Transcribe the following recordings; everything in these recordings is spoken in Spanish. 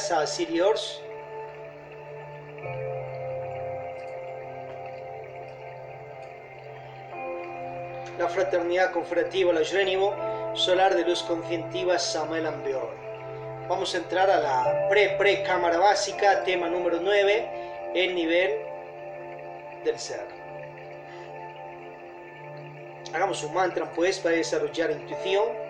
Casa Asiriors. La Fraternidad Confrativa La Jrenivo, Solar de Luz Conscientiva Samuel Ambeor. Vamos a entrar a la pre-cámara básica, tema número 9, el nivel del ser. Hagamos un mantra pues para desarrollar intuición.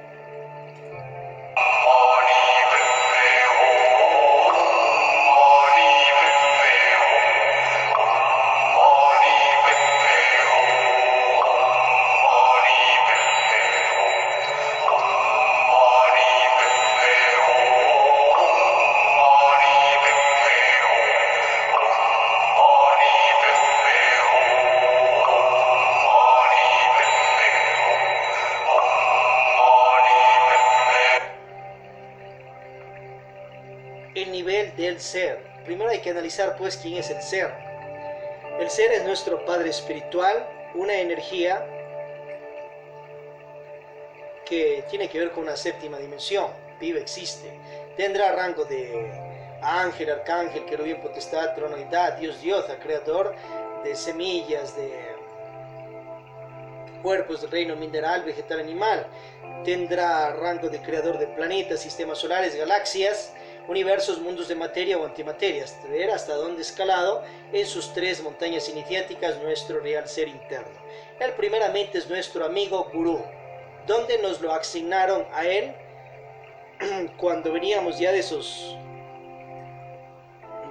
El nivel del ser. Primero hay que analizar pues quién es el ser. El ser es nuestro Padre espiritual, una energía que tiene que ver con una séptima dimensión, vive, existe. Tendrá rango de ángel, arcángel, querubín, potestad, trono, deidad, Dios, diosa, creador de semillas, de cuerpos del reino mineral, vegetal, animal. Tendrá rango de creador de planetas, sistemas solares, galaxias, universos, mundos de materia o antimateria, hasta donde escalado en sus tres montañas iniciáticas nuestro real ser interno. Él primeramente es nuestro amigo gurú, donde nos lo asignaron a él cuando veníamos ya de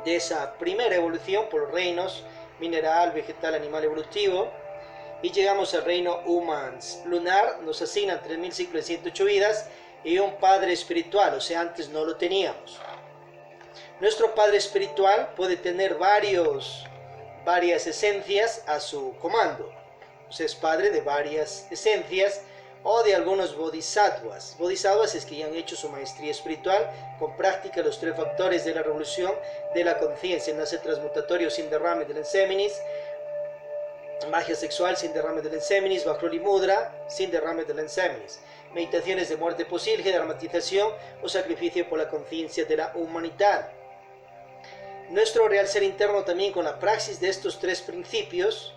esa primera evolución por los reinos mineral, vegetal, animal, evolutivo, y llegamos al reino humans lunar. Nos asignan 3000 ciclos de 108 vidas y un padre espiritual, o sea, antes no lo teníamos. Nuestro padre espiritual puede tener varias esencias a su comando, o sea, es padre de varias esencias o de algunos bodhisattvas. Bodhisattvas es que ya han hecho su maestría espiritual con práctica los tres factores de la revolución de la conciencia: nace transmutatorio sin derrame del enseminis, magia sexual sin derrame del enseminis, Vajroli Mudra sin derrame del enseminis, meditaciones de muerte posible, dramatización o sacrificio por la conciencia de la humanidad. Nuestro real ser interno también, con la praxis de estos tres principios,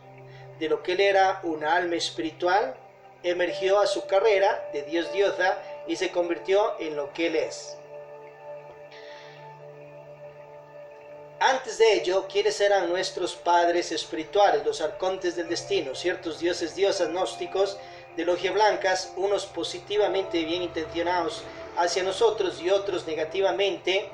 de lo que él era una alma espiritual, emergió a su carrera de Dios diosa y se convirtió en lo que él es. Antes de ello, ¿quiénes eran nuestros padres espirituales? Los arcontes del destino, ciertos dioses, diosas gnósticos de logia blancas, unos positivamente bien intencionados hacia nosotros y otros negativamente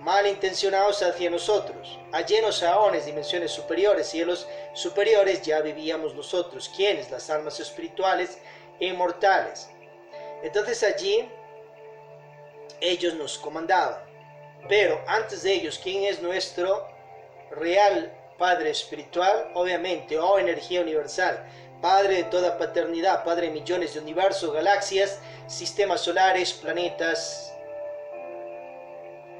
malintencionados hacia nosotros. Allí en los aones, dimensiones superiores, cielos superiores, ya vivíamos nosotros. ¿Quiénes? Las almas espirituales e inmortales. Entonces allí ellos nos comandaban. Pero antes de ellos, ¿quién es nuestro real Padre espiritual? Obviamente, energía universal, Padre de toda paternidad, Padre de millones de universos, galaxias, sistemas solares, planetas,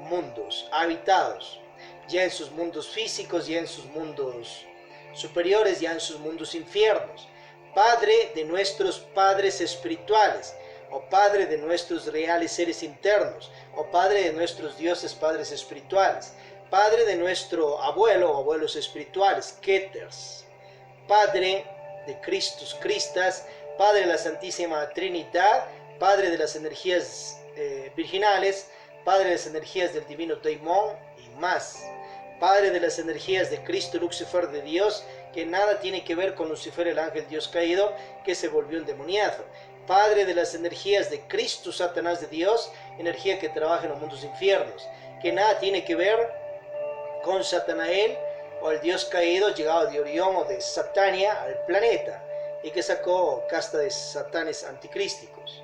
mundos habitados, ya en sus mundos físicos, ya en sus mundos superiores, ya en sus mundos infiernos. Padre de nuestros padres espirituales, o Padre de nuestros reales seres internos, o Padre de nuestros dioses padres espirituales, Padre de nuestro abuelo o abuelos espirituales, Keters, Padre de Cristus, Cristas, Padre de la Santísima Trinidad, Padre de las energías virginales, Padre de las energías del divino Daimon y más, Padre de las energías de Cristo, Lucifer, de Dios, que nada tiene que ver con Lucifer, el ángel Dios caído, que se volvió un demoniazo. Padre de las energías de Cristo, Satanás de Dios, energía que trabaja en los mundos infiernos, que nada tiene que ver con Satanael o el Dios caído llegado de Orión o de Satania al planeta y que sacó casta de satanes anticrísticos.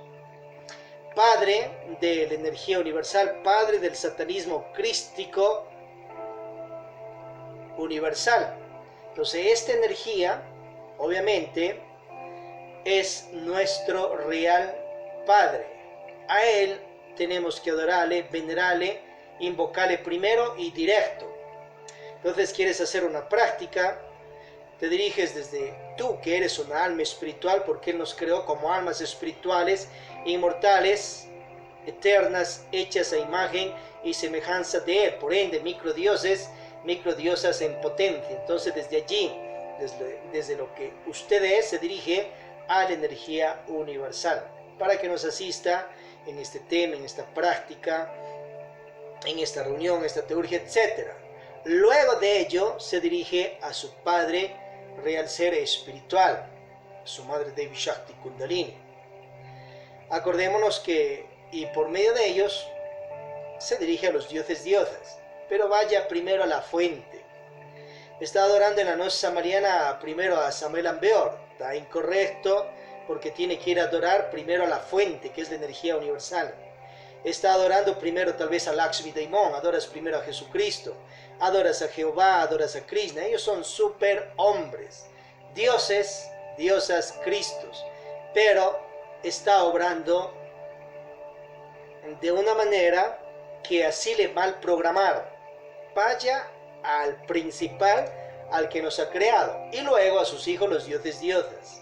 Padre de la energía universal, Padre del satanismo crístico universal. Entonces esta energía obviamente es nuestro real Padre. A él tenemos que adorarle, venerarle, invocarle primero y directo. Entonces quieres hacer una práctica, te diriges desde tú, que eres una alma espiritual, porque él nos creó como almas espirituales, inmortales, eternas, hechas a imagen y semejanza de Él, por ende microdioses, microdiosas en potencia. Entonces desde allí, desde lo que usted es, se dirige a la energía universal, para que nos asista en este tema, en esta práctica, en esta reunión, en esta teurgia, etc. Luego de ello se dirige a su padre real ser espiritual, su madre Devi Shakti Kundalini. Acordémonos que, y por medio de ellos, se dirige a los dioses diosas, pero vaya primero a la fuente. Está adorando en la noche samariana primero a Samael Ambeor. Está incorrecto, porque tiene que ir a adorar primero a la fuente, que es la energía universal. Está adorando primero tal vez a Lakshmi Daimon, adoras primero a Jesucristo, adoras a Jehová, adoras a Krishna. Ellos son superhombres, dioses, diosas, Cristos, pero está obrando de una manera que así le mal programaron. Vaya al principal, al que nos ha creado, y luego a sus hijos los dioses diosas.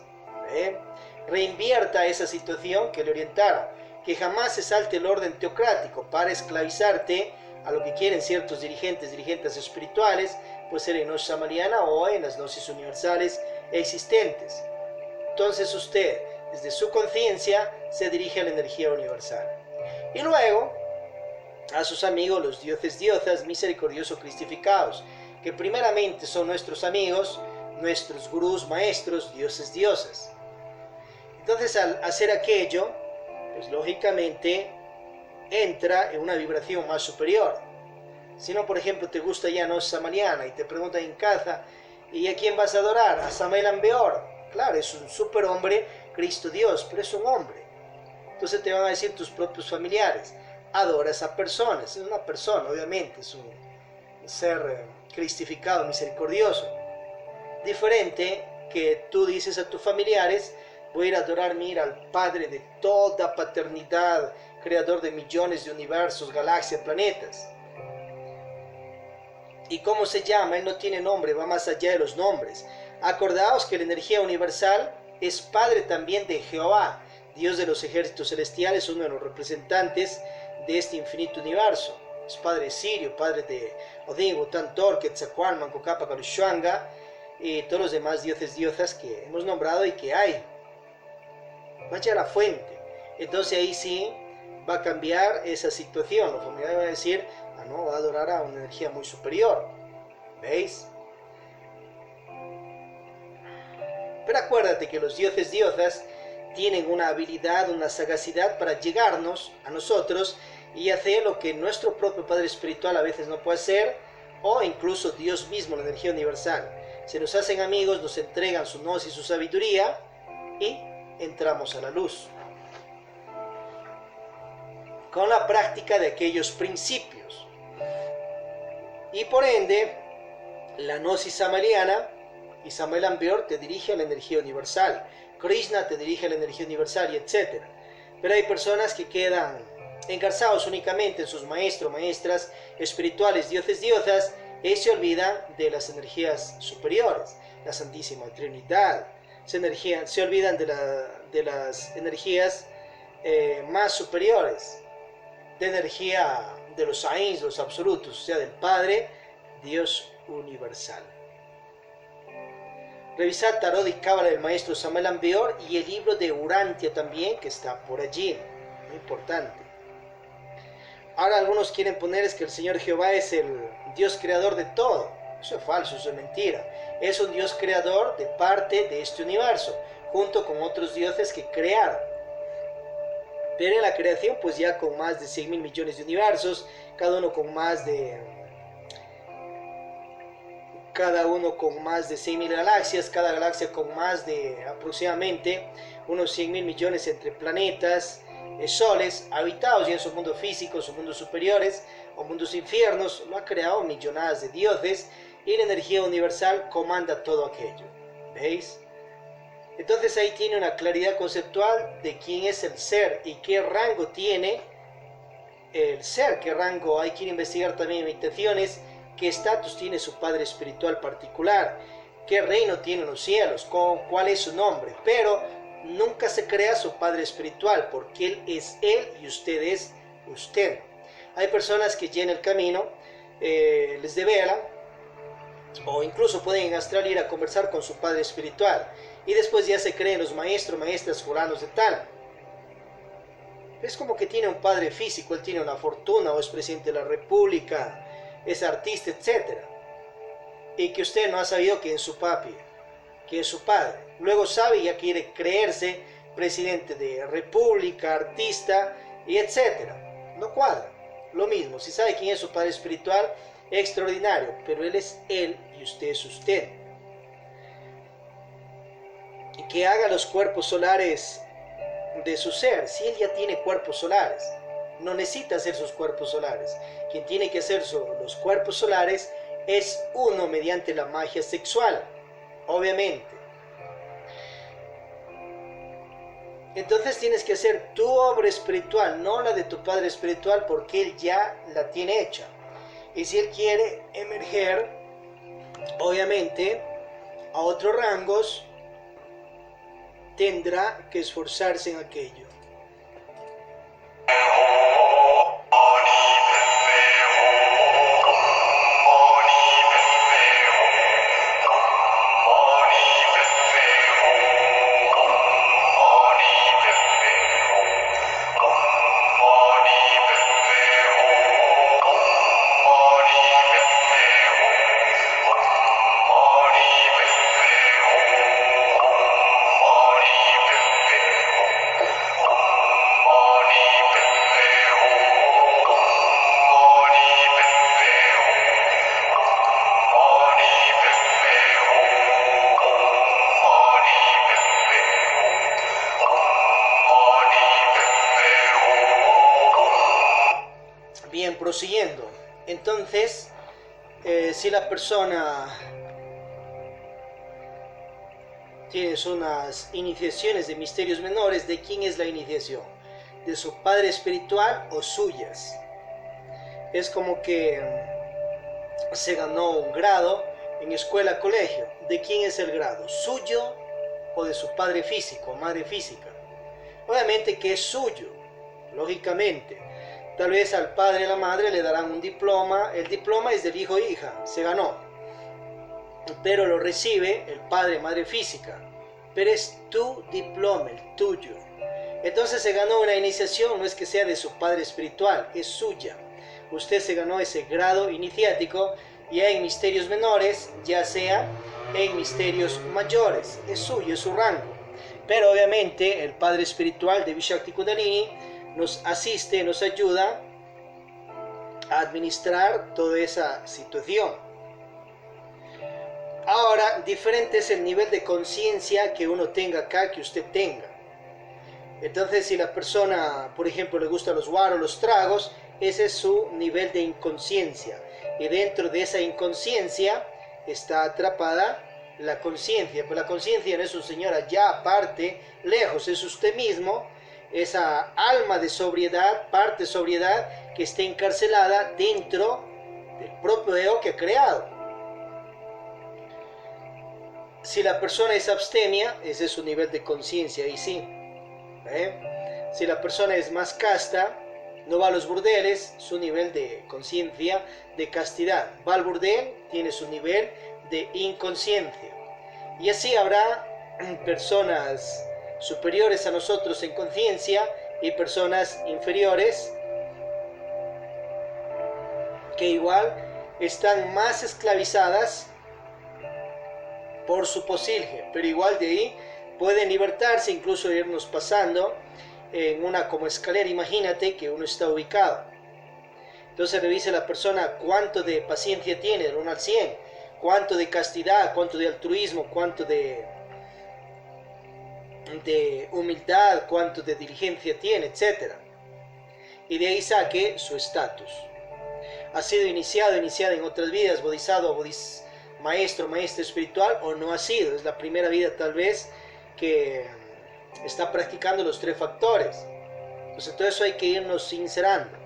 Reinvierta esa situación que le orientaron, que jamás se salte el orden teocrático para esclavizarte a lo que quieren ciertos dirigentes espirituales, pues ser en Noche Samariana o en las gnosis universales existentes. Entonces usted, desde su conciencia, se dirige a la energía universal. Y luego, a sus amigos, los dioses diosas misericordiosos cristificados, que primeramente son nuestros amigos, nuestros gurús, maestros, dioses diosas. Entonces, al hacer aquello, pues lógicamente entra en una vibración más superior. Si no, por ejemplo, te gusta ya Noche Samariana y te preguntan en casa, ¿y a quién vas a adorar? A Samael Ambeor. Claro, es un superhombre, Cristo Dios, pero es un hombre. Entonces te van a decir tus propios familiares, adora a esa persona. Es una persona, obviamente, es un ser cristificado, misericordioso. Diferente que tú dices a tus familiares, voy a ir a adorar, mira, al Padre de toda paternidad, creador de millones de universos, galaxias, planetas. ¿Y cómo se llama? Él no tiene nombre, va más allá de los nombres. Acordaos que la energía universal es padre también de Jehová, Dios de los ejércitos celestiales, uno de los representantes de este infinito universo. Es padre de Sirio, padre de Odin, Wotan, Thor, Quetzalcóatl, Manco-Cápac, Caluchuanga y todos los demás dioses diosas que hemos nombrado y que hay. Vaya a la fuente. Entonces ahí sí va a cambiar esa situación. Los familiares van a decir, no, va a adorar a una energía muy superior. ¿Veis? Pero acuérdate que los dioses diosas tienen una habilidad, una sagacidad para llegarnos a nosotros y hacer lo que nuestro propio Padre Espiritual a veces no puede hacer, o incluso Dios mismo, la energía universal. Se nos hacen amigos, nos entregan su gnosis y su sabiduría y entramos a la luz. Con la práctica de aquellos principios. Y por ende, la gnosis samariana y Samael Ambeor te dirige a la energía universal. Krishna te dirige a la energía universal y etc. Pero hay personas que quedan engarzados únicamente en sus maestros, maestras espirituales, dioses, diosas, y se olvidan de las energías superiores, la Santísima Trinidad. Se olvidan de las energías más superiores, de energía de los Ains, los absolutos, o sea, del Padre, Dios universal. Revisad Tarot y Cábala del maestro Samael Ambeor y el libro de Urantia también, que está por allí, muy importante. Ahora algunos quieren poner es que el Señor Jehová es el Dios creador de todo. Eso es falso, eso es mentira. Es un Dios creador de parte de este universo, junto con otros dioses que crearon. Pero en la creación, pues ya con más de 100.000 millones de universos, cada uno con más de 100.000 galaxias, cada galaxia con más de aproximadamente unos 100.000 millones entre planetas, soles, habitados ya en su mundo físico, sus mundos superiores o mundos infiernos. Lo ha creado millonadas de dioses y la energía universal comanda todo aquello. ¿Veis? Entonces ahí tiene una claridad conceptual de quién es el ser y qué rango tiene el ser, qué rango. Hay que investigar también en meditaciones qué estatus tiene su Padre Espiritual particular, qué reino tiene en los cielos, cuál es su nombre. Pero nunca se crea su Padre Espiritual, porque Él es Él y usted es usted. Hay personas que ya en el camino les develan, o incluso pueden en astral ir a conversar con su padre espiritual, y después ya se creen los maestros, maestras fulanos de tal. Es como que tiene un padre físico, él tiene una fortuna, o es presidente de la república, es artista, etc. Y que usted no ha sabido quién es su papi, quién es su padre. Luego sabe y ya quiere creerse presidente de república, artista, y etc. No cuadra. Lo mismo, si sabe quién es su padre espiritual, extraordinario, pero él es él y usted es usted. Y que haga los cuerpos solares de su ser, si él ya tiene cuerpos solares, no necesita hacer sus cuerpos solares. Quien tiene que hacer los cuerpos solares es uno mediante la magia sexual, obviamente. Entonces tienes que hacer tu obra espiritual, no la de tu padre espiritual, porque él ya la tiene hecha. Y si él quiere emerger, obviamente, a otros rangos, tendrá que esforzarse en aquello. Bien, prosiguiendo. Entonces, si la persona tiene unas iniciaciones de misterios menores, ¿de quién es la iniciación? ¿De su padre espiritual o suyas? Es como que se ganó un grado en escuela, colegio. ¿De quién es el grado? ¿Suyo o de su padre físico, madre física? Obviamente que es suyo, lógicamente. Tal vez al padre y a la madre le darán un diploma. El diploma es del hijo e hija, se ganó. Pero lo recibe el padre, madre física. Pero es tu diploma, el tuyo. Entonces se ganó una iniciación, no es que sea de su padre espiritual, es suya. Usted se ganó ese grado iniciático, ya en misterios menores, ya sea en misterios mayores. Es suyo, es su rango. Pero obviamente el padre espiritual de Vishakti Kundalini nos asiste, nos ayuda a administrar toda esa situación. Ahora, diferente es el nivel de conciencia que uno tenga acá, que usted tenga. Entonces, si la persona, por ejemplo, le gustan los guaros, los tragos, ese es su nivel de inconsciencia. Y dentro de esa inconsciencia está atrapada la conciencia. Pero la conciencia no es un señor allá aparte, lejos, es usted mismo. Esa alma de sobriedad, parte de sobriedad, que está encarcelada dentro del propio ego que ha creado. Si la persona es abstemia, ese es su nivel de conciencia, ahí sí. Si la persona es más casta, no va a los burdeles, su nivel de conciencia, de castidad. Va al burdel, tiene su nivel de inconsciencia. Y así habrá personas superiores a nosotros en conciencia y personas inferiores que igual están más esclavizadas por su posilge, pero igual de ahí pueden libertarse, incluso irnos pasando en una como escalera. Imagínate que uno está ubicado, entonces revise la persona cuánto de paciencia tiene, del 1 al 100, cuánto de castidad, cuánto de altruismo, cuánto de humildad, cuánto de diligencia tiene, etc. Y de ahí saque su estatus. ¿Ha sido iniciada en otras vidas, bodhisattva, maestro, maestra espiritual, o no ha sido? Es la primera vida tal vez que está practicando los 3 factores. Entonces todo eso hay que irnos sincerando.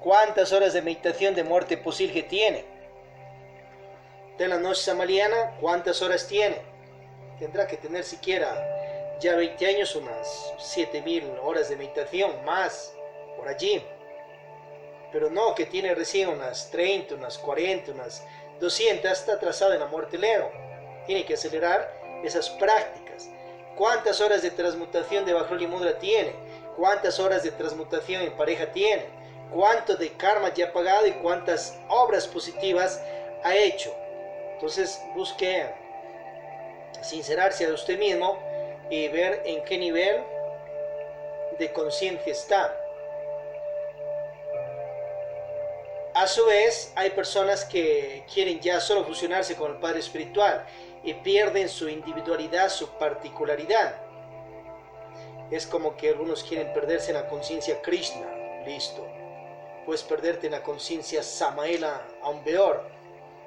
¿Cuántas horas de meditación de muerte posilge tiene? De la noche samaliana, ¿cuántas horas tiene? Tendrá que tener siquiera ya 20 años, unas 7000 horas de meditación, más, por allí. pero no que tiene recién unas 30, unas 40, unas 200, está atrasado en la muerte del ego. Tiene que acelerar esas prácticas. ¿Cuántas horas de transmutación de Bajruli Mudra tiene? ¿Cuántas horas de transmutación en pareja tiene? ¿Cuánto de karma ya ha pagado y cuántas obras positivas ha hecho? Entonces busque sincerarse a usted mismo y ver en qué nivel de conciencia está. A su vez, hay personas que quieren ya solo fusionarse con el Padre Espiritual y pierden su individualidad, su particularidad. Es como que algunos quieren perderse en la conciencia Krishna. Listo. Puedes perderte en la conciencia Samaela Ambeor.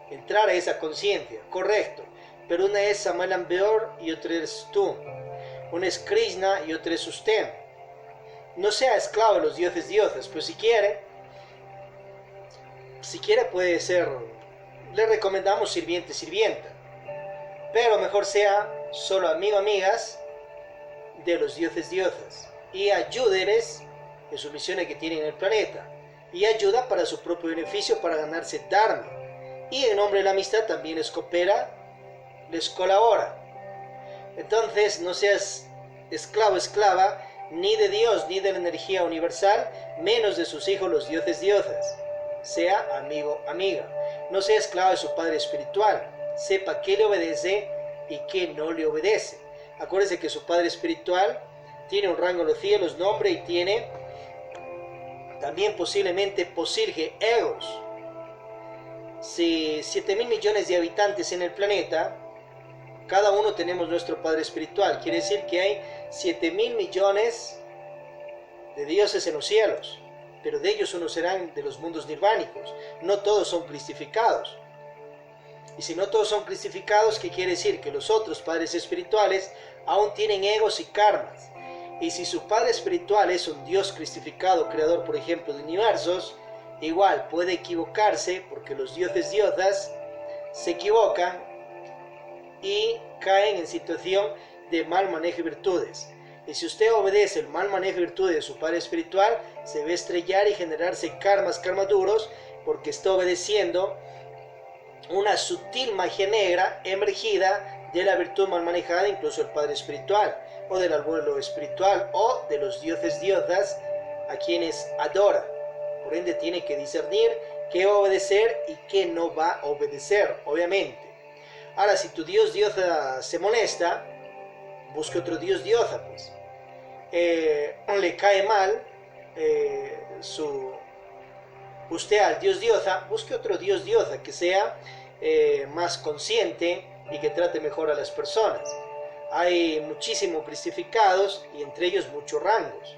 Entrar a esa conciencia, correcto. Pero una es Samaela Ambeor y otra es tú. Una es Krishna y otra es usted. No sea esclavo de los dioses, pues si quiere puede ser, le recomendamos sirvienta, pero mejor sea solo amigas de los dioses y ayúdeles en sus misiones que tienen en el planeta y ayuda para su propio beneficio, para ganarse Dharma, y en nombre de la amistad también les coopera, les colabora. Entonces no seas esclava ni de Dios ni de la energía universal, menos de sus hijos los dioses. Sea amiga. No sea esclavo de su padre espiritual. Sepa qué le obedece y qué no le obedece. Acuérdese que su padre espiritual tiene un rango en los cielos, nombre, y tiene también posiblemente posilge egos. Si 7.000 millones de habitantes en el planeta, cada uno tenemos nuestro padre espiritual. Quiere decir que hay 7.000 millones de dioses en los cielos, pero de ellos unos serán de los mundos nirvánicos. No todos son cristificados. Y si no todos son cristificados, ¿qué quiere decir? Que los otros padres espirituales aún tienen egos y karmas. Y si su padre espiritual es un Dios cristificado, creador, por ejemplo, de universos, igual puede equivocarse, porque los dioses se equivocan y caen en situación de mal manejo de virtudes. Y si usted obedece el mal manejo de virtudes de su padre espiritual, se va a estrellar y generarse karmas duros, porque está obedeciendo una sutil magia negra emergida de la virtud mal manejada, incluso el padre espiritual, o del abuelo espiritual, o de los dioses a quienes adora. Por ende tiene que discernir qué va a obedecer y qué no va a obedecer, obviamente. Ahora, si tu Dios diosa se molesta, busque otro Dios diosa, pues. Le cae mal usted al Dios diosa, busque otro Dios diosa que sea más consciente y que trate mejor a las personas. Hay muchísimos cristificados y entre ellos muchos rangos.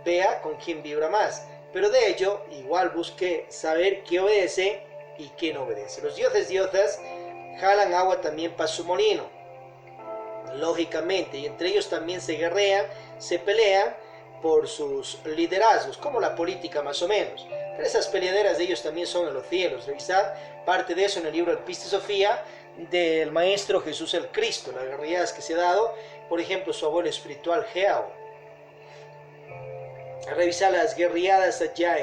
Vea con quién vibra más, pero de ello igual busque saber qué obedece y qué no obedece. Los dioses jalan agua también para su molino, lógicamente, y entre ellos también se guerrean, se pelean por sus liderazgos, como la política más o menos. Pero esas peleaderas de ellos también son en los cielos. Revisad parte de eso en el libro Alpiste Sofía del Maestro Jesús el Cristo, las guerreadas que se ha dado, por ejemplo, su abuelo espiritual Geao. Revisad las guerreadas allá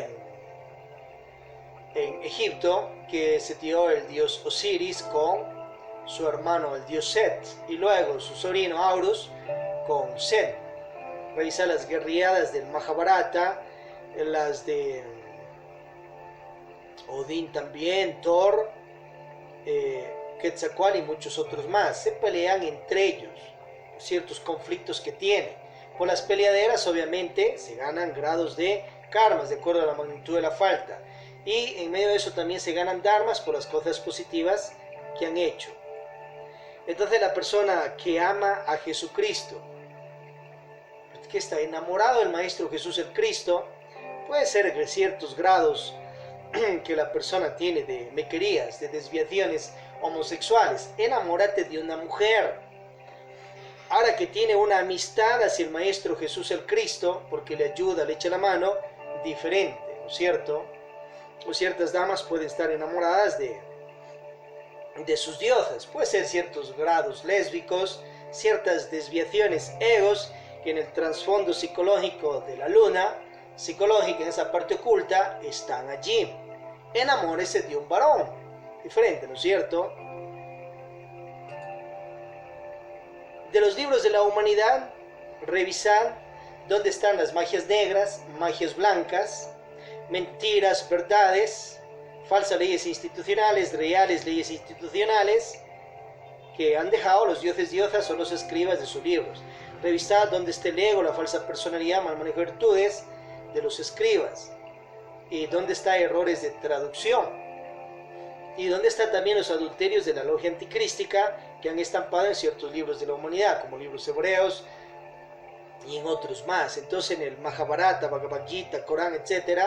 en Egipto, que se dio el dios Osiris con su hermano el dios Set, y luego su sobrino Horus con Set. Revisar las guerreadas del Mahabharata, las de Odín también, Thor, Quetzalcóatl y muchos otros más. Se pelean entre ellos, ciertos conflictos que tienen. Por las peleaderas obviamente se ganan grados de karmas de acuerdo a la magnitud de la falta, y en medio de eso también se ganan dharmas por las cosas positivas que han hecho. Entonces la persona que ama a Jesucristo, que está enamorado del Maestro Jesús el Cristo, puede ser de ciertos grados que la persona tiene de mequerías, de desviaciones homosexuales. Enamórate de una mujer. Ahora que tiene una amistad hacia el Maestro Jesús el Cristo, porque le ayuda, le echa la mano, diferente, ¿no es cierto? O ciertas damas pueden estar enamoradas de sus diosas. Puede ser ciertos grados lésbicos, ciertas desviaciones, egos, que en el trasfondo psicológico de la luna psicológica, en esa parte oculta, están allí. Enamórese de un varón. Diferente, ¿no es cierto? De los libros de la humanidad, revisad dónde están las magias negras, magias blancas, mentiras, verdades, falsas leyes institucionales, reales leyes institucionales, que han dejado los dioses diosas o los escribas de sus libros. Revisad dónde está el ego, la falsa personalidad, mal manejo de virtudes de los escribas, y dónde están errores de traducción, y dónde están también los adulterios de la logia anticrística que han estampado en ciertos libros de la humanidad, como libros hebreos y en otros más. Entonces en el Mahabharata, Bhagavad Gita, Corán, etc.,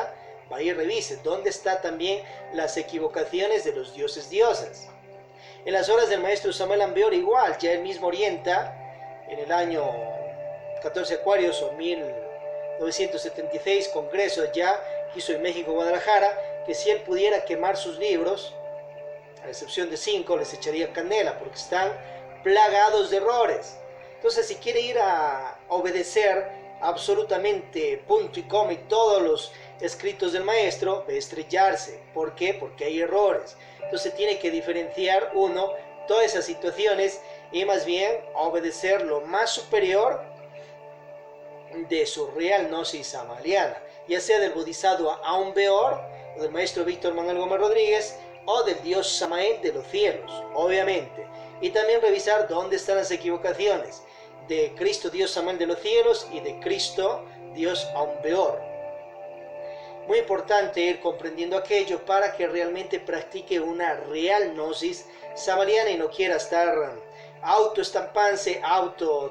va y revise dónde están también las equivocaciones de los dioses diosas. En las obras del maestro Samael Aun Weor igual, ya él mismo orienta en el año 14 Acuarios o 1976, congreso allá que hizo en México, Guadalajara, que si él pudiera quemar sus libros, a excepción de 5, les echaría canela, porque están plagados de errores. Entonces, si quiere ir a obedecer absolutamente punto y coma y todos los escritos del maestro, de estrellarse. ¿Por qué? Porque hay errores. Entonces tiene que diferenciar uno todas esas situaciones y más bien obedecer lo más superior de su real gnosis samaliana, ya sea del Bodhisattva Aun Weor, o del maestro Víctor Manuel Gómez Rodríguez, o del Dios Samael de los cielos, obviamente. Y también revisar dónde están las equivocaciones de Cristo Dios Samael de los cielos y de Cristo Dios Aun Weor. Muy importante ir comprendiendo aquello para que realmente practique una real gnosis samaliana y no quiera estar autoestampanse,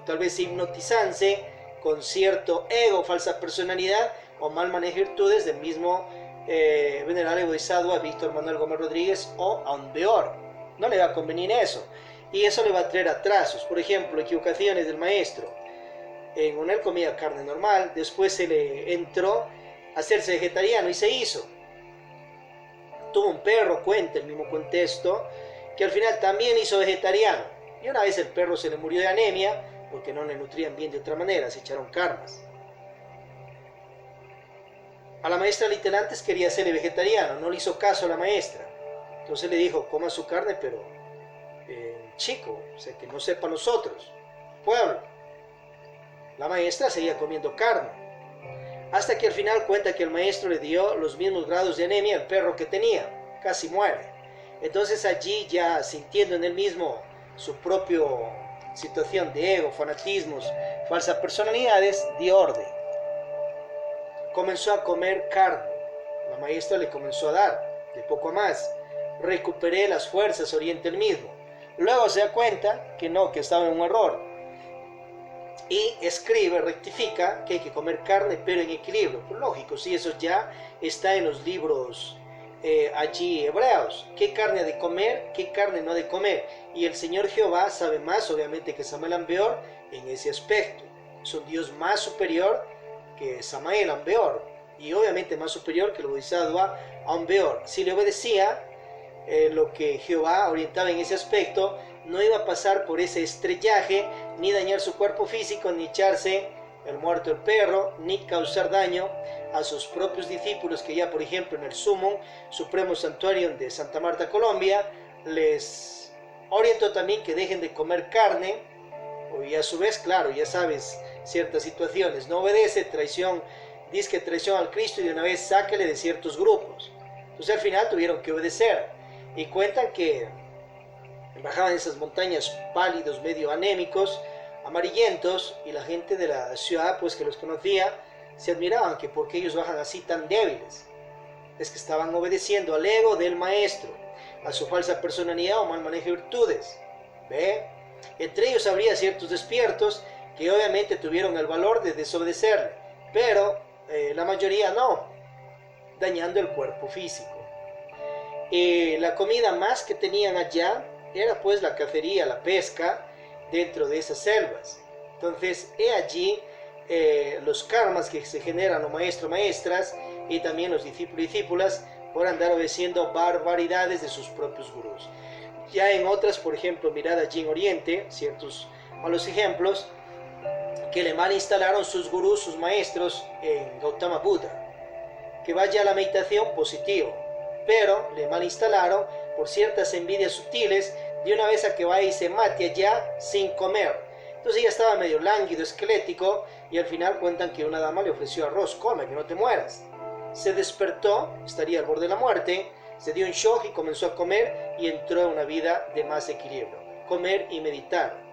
tal vez hipnotizarse con cierto ego, falsa personalidad o mal manejo de virtudes del mismo venerable Bodhisattva Víctor Manuel Gómez Rodríguez o Aun Weor. No le va a convenir eso, y eso le va a traer atrasos. Por ejemplo, equivocaciones del maestro. En él comía carne normal, después se le entró a hacerse vegetariano y se hizo. Tuvo un perro, cuenta el mismo contexto, que al final también hizo vegetariano, y una vez el perro se le murió de anemia porque no le nutrían bien de otra manera, se echaron karmas. A la maestra Litelantes quería hacerle vegetariano, no le hizo caso a la maestra. Entonces le dijo, coma su carne, pero chico, o sea, que no sepa los otros, pueblo. La maestra seguía comiendo carne, hasta que al final cuenta que el maestro le dio los mismos grados de anemia al perro que tenía, casi muere. Entonces allí, ya sintiendo en él mismo su propia situación de ego, fanatismos, falsas personalidades, dio orden. Comenzó a comer carne. La maestra le comenzó a dar, de poco a más. Recuperé las fuerzas, orienta el mismo. Luego se da cuenta que no, que estaba en un error. Y escribe, rectifica que hay que comer carne, pero en equilibrio. Pues lógico, sí, eso ya está en los libros allí hebreos. ¿Qué carne ha de comer? ¿Qué carne no ha de comer? Y el Señor Jehová sabe más, obviamente, que Samael Aun Weor en ese aspecto. Es un Dios más superior que Samael Aun Weor, y obviamente más superior que el Bodhisattva Aun Weor. Si le obedecía lo que Jehová orientaba en ese aspecto, no iba a pasar por ese estrellaje, ni dañar su cuerpo físico, ni echarse el muerto del perro, ni causar daño a sus propios discípulos, que ya por ejemplo en el Supremo Santuario de Santa Marta, Colombia, les orientó también que dejen de comer carne, y a su vez, claro, ya sabes, ciertas situaciones, no obedece, traición, dice que traición al Cristo, y de una vez sáquele de ciertos grupos. Entonces al final tuvieron que obedecer, y cuentan que bajaban esas montañas pálidos, medio anémicos, amarillentos, y la gente de la ciudad, pues que los conocía, se admiraban que por qué ellos bajan así tan débiles. Es que estaban obedeciendo al ego del maestro, a su falsa personalidad o mal manejo de virtudes. ¿Ve? Entre ellos habría ciertos despiertos que obviamente tuvieron el valor de desobedecerle, pero la mayoría no, dañando el cuerpo físico. La comida más que tenían allá era pues la cacería, la pesca dentro de esas selvas. Entonces he allí los karmas que se generan los maestros, maestras, y también los discípulos y discípulas por andar obedeciendo barbaridades de sus propios gurús. Ya en otras, por ejemplo, mirad allí en Oriente, ciertos malos ejemplos, que le mal instalaron sus gurús, sus maestros en Gautama Buda. Que vaya a la meditación, positivo, pero le mal instalaron por ciertas envidias sutiles de una vez a que vaya y se mate allá sin comer. Entonces ya estaba medio lánguido, esquelético, y al final cuentan que una dama le ofreció arroz: come, que no te mueras. Se despertó, estaría al borde de la muerte, se dio un shock y comenzó a comer y entró en una vida de más equilibrio. Comer y meditar.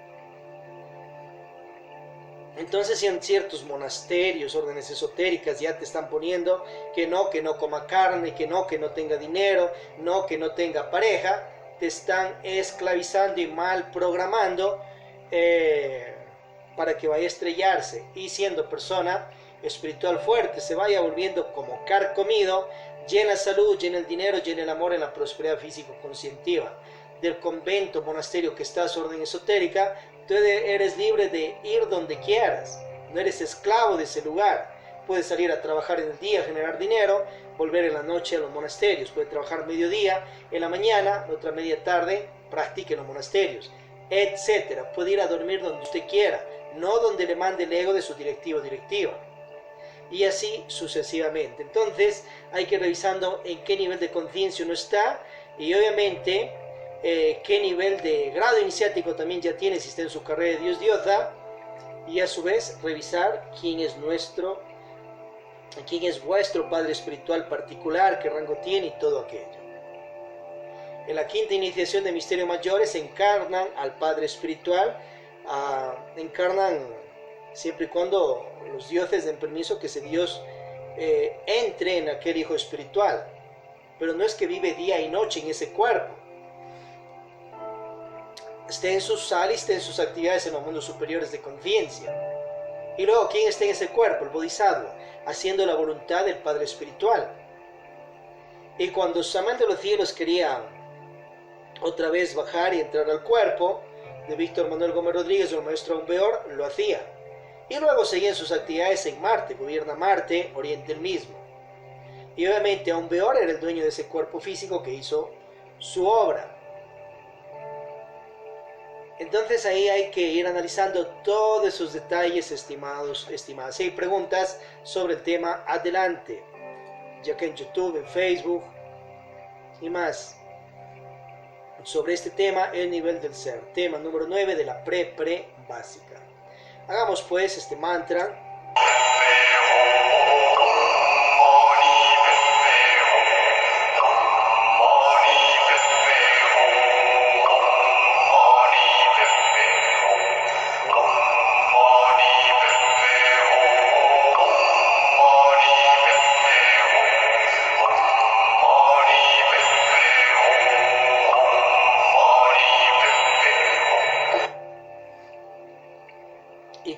Entonces, si en ciertos monasterios, órdenes esotéricas ya te están poniendo que no coma carne, que no tenga dinero, que no tenga pareja, te están esclavizando y mal programando para que vaya a estrellarse, y siendo persona espiritual fuerte se vaya volviendo como carcomido, llena salud, llena el dinero, llena el amor, en la prosperidad físico-conscientiva. Del convento, monasterio que estás, orden esotérica, tú eres libre de ir donde quieras, no eres esclavo de ese lugar. Puedes salir a trabajar en el día, generar dinero, volver en la noche a los monasterios. Puedes trabajar mediodía, en la mañana, otra media tarde, practique en los monasterios, etcétera. Puede ir a dormir donde usted quiera, no donde le mande el ego de su directivo o directiva. Y así sucesivamente. Entonces hay que ir revisando en qué nivel de conciencia uno está, y obviamente qué nivel de grado iniciático también ya tiene si está en su carrera de Dios diosa, y a su vez revisar quién es vuestro Padre espiritual particular, qué rango tiene y todo aquello. En la quinta iniciación de Misterios Mayores encarnan al Padre espiritual, encarnan siempre y cuando los dioses den permiso que ese Dios entre en aquel hijo espiritual, pero no es que vive día y noche en ese cuerpo. Esté en sus salas, esté en sus actividades en los mundos superiores de conciencia. Y luego, ¿quién está en ese cuerpo? El Bodhisattva, haciendo la voluntad del Padre espiritual. Y cuando Samán de los cielos quería otra vez bajar y entrar al cuerpo de Víctor Manuel Gómez Rodríguez o el maestro Aumbeor, lo hacía. Y luego seguía en sus actividades en Marte, gobierna Marte, Oriente el mismo. Y obviamente Aumbeor era el dueño de ese cuerpo físico que hizo su obra. Entonces ahí hay que ir analizando todos esos detalles, estimados, estimadas. Si hay preguntas sobre el tema, adelante, ya que en YouTube, en Facebook y más, sobre este tema, el nivel del ser, tema número 9 de la pre básica. Hagamos pues este mantra.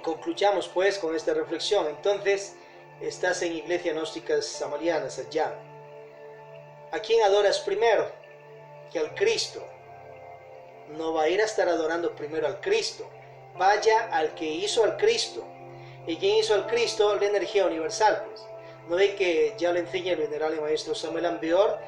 Concluyamos pues con esta reflexión. Entonces, estás en Iglesia Gnósticas Samarianas allá. ¿A quién adoras primero? Que al Cristo. No va a ir a estar adorando primero al Cristo. Vaya al que hizo al Cristo. ¿Y quién hizo al Cristo? La energía universal, pues. ¿No ve que ya lo enseña el venerable maestro Samuel Aumbeor,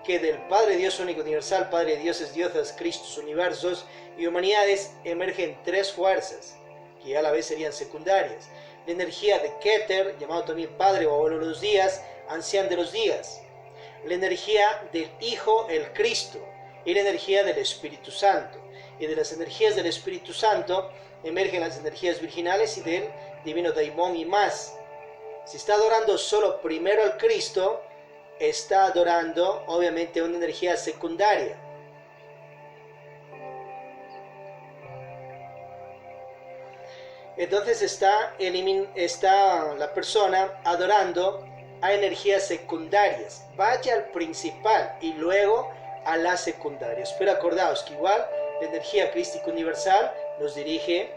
que del Padre Dios único universal, Padre de dioses, diosas, Cristos, universos y humanidades, emergen tres fuerzas, que a la vez serían secundarias? La energía de Keter, llamado también Padre o Abuelo de los días, Ancián de los días. La energía del Hijo, el Cristo. Y la energía del Espíritu Santo. Y de las energías del Espíritu Santo emergen las energías virginales y del Divino Daimón y más. Si está adorando solo primero al Cristo, está adorando obviamente una energía secundaria. Entonces está la persona adorando a energías secundarias. Vaya al principal y luego a las secundarias. Pero acordaos que igual la energía crística universal nos dirige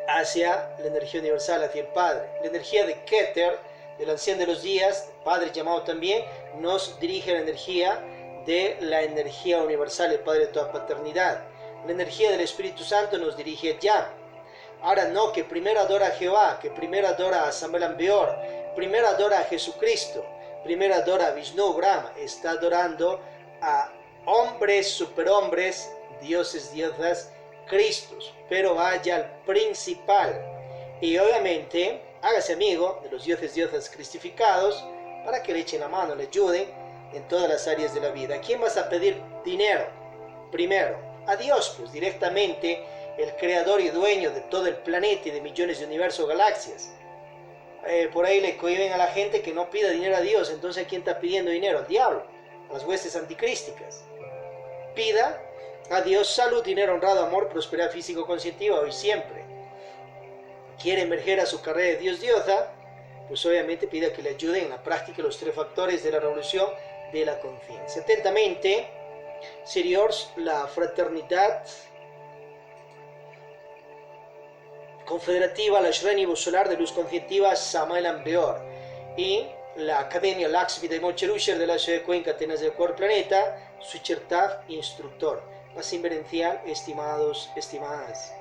hacia la energía universal, hacia el Padre. La energía de Keter, del Anciano de los días, Padre llamado también, nos dirige a la energía de la energía universal, el Padre de toda paternidad. La energía del Espíritu Santo nos dirige allá. Ahora no, que primero adora a Jehová, que primero adora a Samuel Aumbeor, primero adora a Jesucristo, primero adora a Vishnu, Brahma. Está adorando a hombres, superhombres, dioses, diosas Cristos, pero vaya al principal. Y obviamente, hágase amigo de los dioses cristificados para que le echen la mano, le ayuden en todas las áreas de la vida. ¿A quién vas a pedir dinero? Primero, a Dios, pues directamente, el creador y dueño de todo el planeta y de millones de universos, galaxias. Por ahí le cohiben a la gente que no pida dinero a Dios. Entonces, ¿a quién está pidiendo dinero? Al diablo, a las huestes anticrísticas. Pida a Dios salud, dinero, honrado, amor, prosperidad físico-conscientiva hoy y siempre. Quiere emerger a su carrera de Dios-diosa, pues obviamente pida que le ayuden en la práctica los 3 factores de la revolución de la conciencia. Atentamente, Siriors, la fraternidad confederativa, la Shreni Solar de Luz Conscientiva, Samael Ambeor, y la Academia Lakshmi de Mocherusher de la ciudad de Cuenca, Atenas del Cuarto Planeta, Suchertav, instructor. Paz inverencial, estimados, estimadas.